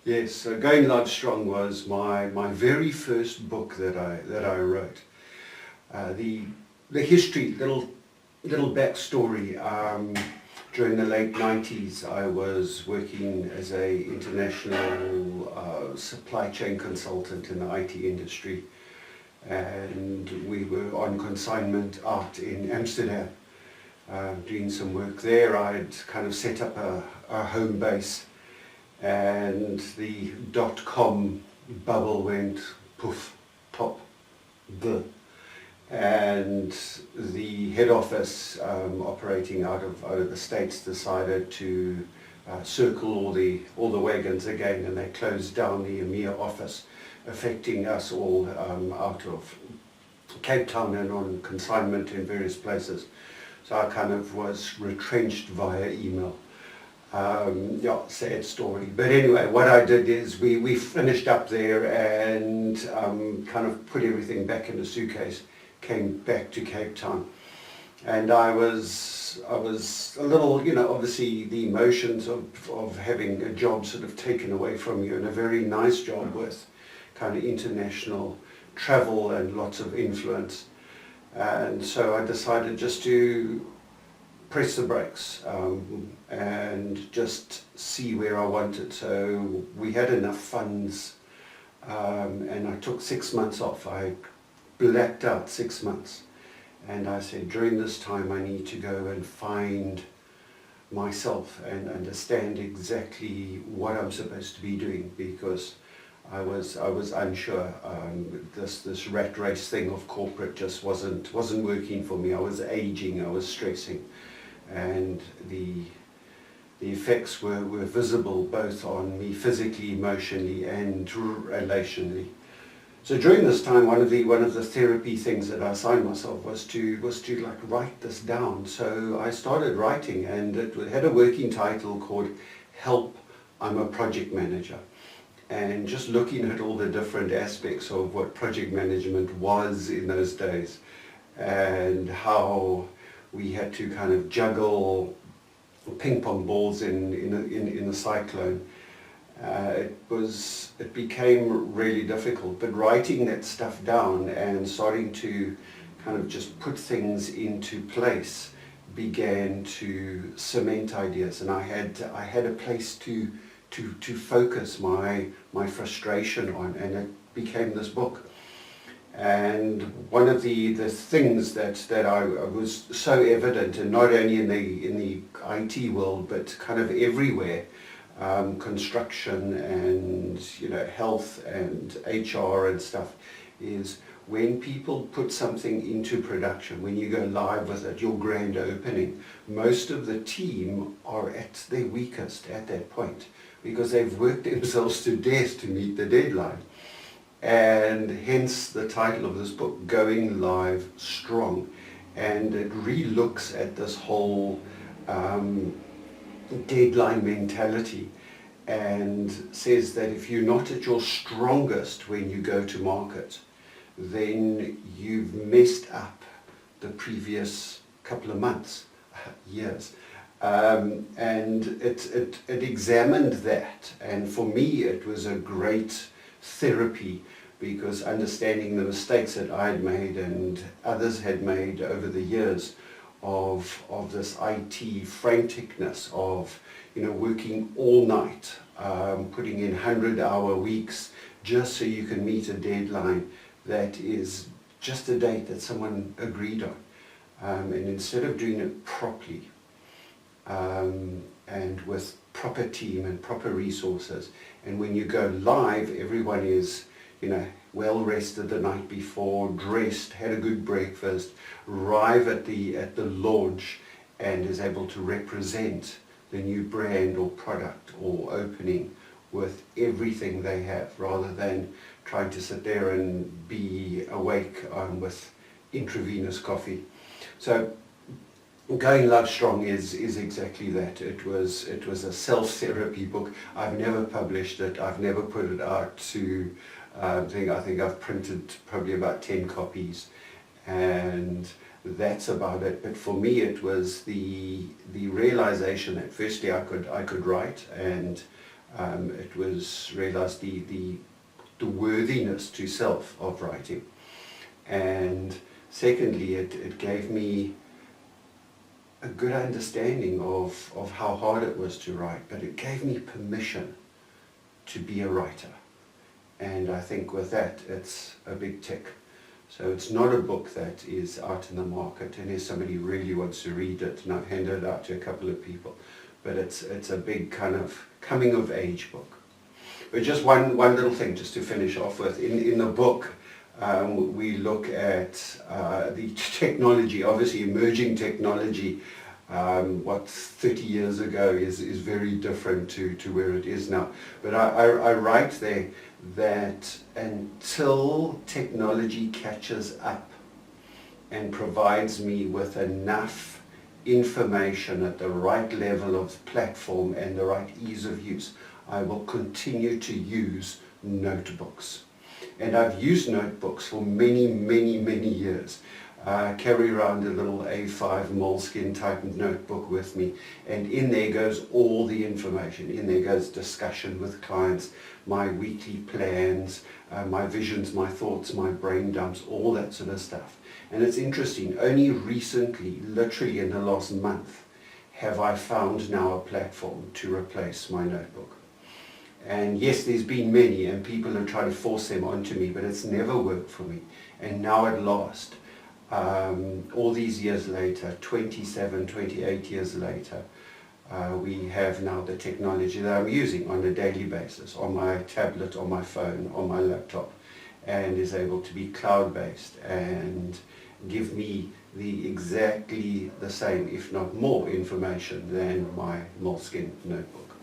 Yes, so Going Live Strong was my very first book that I wrote. The history, little backstory. During the late 90s, I was working as a international supply chain consultant in the IT industry, and we were on consignment out in Amsterdam, doing some work there. I'd kind of set up a home base, and the dot-com bubble went poof, pop, the. And the head office operating out of the States decided to circle all the wagons again, and they closed down the EMEA office, affecting us all out of Cape Town and on consignment in various places. So I kind of was retrenched via email. Yeah, sad story. But anyway, what I did is we finished up there and kind of put everything back in the suitcase, came back to Cape Town. And I was a little, obviously the emotions of having a job sort of taken away from you, and a very nice job with kind of international travel and lots of influence. And so I decided just to press the brakes and just see where I wanted. So we had enough funds, and I took 6 months off. I blacked out 6 months, and I said, during this time I need to go and find myself and understand exactly what I'm supposed to be doing, because I was unsure. This rat race thing of corporate just wasn't working for me. I was aging, I was stressing, and the effects were visible both on me physically, emotionally, and relationally. So during this time, one of the therapy things that I assigned myself was to like write this down. So I started writing, and it had a working title called "Help, I'm a Project Manager." And just looking at all the different aspects of what project management was in those days, and how we had to kind of juggle ping pong balls in a cyclone. It became really difficult, but writing that stuff down and starting to kind of just put things into place began to cement ideas, and I had a place to focus my frustration on, and it became this book. And one of the things that I was so evident, and not only in the IT world but kind of everywhere, construction and health and HR and stuff, is when people put something into production, when you go live with it, your grand opening, most of the team are at their weakest at that point, because they've worked themselves to death to meet the deadline. And hence the title of this book, Going Live Strong. And it re-looks at this whole deadline mentality, and says that if you're not at your strongest when you go to market, then you've messed up the previous couple of months, years. And it examined that, and for me it was a great therapy, because understanding the mistakes that I had made and others had made over the years of this IT franticness of working all night, putting in 100-hour weeks just so you can meet a deadline that is just a date that someone agreed on, and instead of doing it properly and with proper team and proper resources, and when you go live, everyone is well rested the night before, dressed, had a good breakfast, arrive at the launch, and is able to represent the new brand or product or opening with everything they have, rather than trying to sit there and be awake with intravenous coffee. So Going Live Strong is exactly that. It was a self-therapy book. I've never published it. I've never put it out to I think I've printed probably about 10 copies, and that's about it. But for me, it was the realization that firstly I could write, and It was realized the worthiness to self of writing. And secondly, it gave me a good understanding of how hard it was to write, but it gave me permission to be a writer. And I think with that, it's a big tick. So it's not a book that is out in the market, and if somebody really wants to read it, and I've handed it out to a couple of people, but it's a big kind of coming of age book. But just one little thing just to finish off with. In the book, we look at the technology, obviously emerging technology. What 30 years ago is very different to where it is now. But I write there that until technology catches up and provides me with enough information at the right level of platform and the right ease of use, I will continue to use notebooks. And I've used notebooks for many, many, many years. I carry around a little A5 moleskin type notebook with me, and in there goes all the information. In there goes discussion with clients, my weekly plans, my visions, my thoughts, my brain dumps, all that sort of stuff. And it's interesting, only recently, literally in the last month, have I found now a platform to replace my notebook. And yes, there's been many, and people have tried to force them onto me, but it's never worked for me. And now at last, all these years later, 27, 28 years later, we have now the technology that I'm using on a daily basis, on my tablet, on my phone, on my laptop, and is able to be cloud-based and give me exactly the same, if not more, information than my moleskin notebook.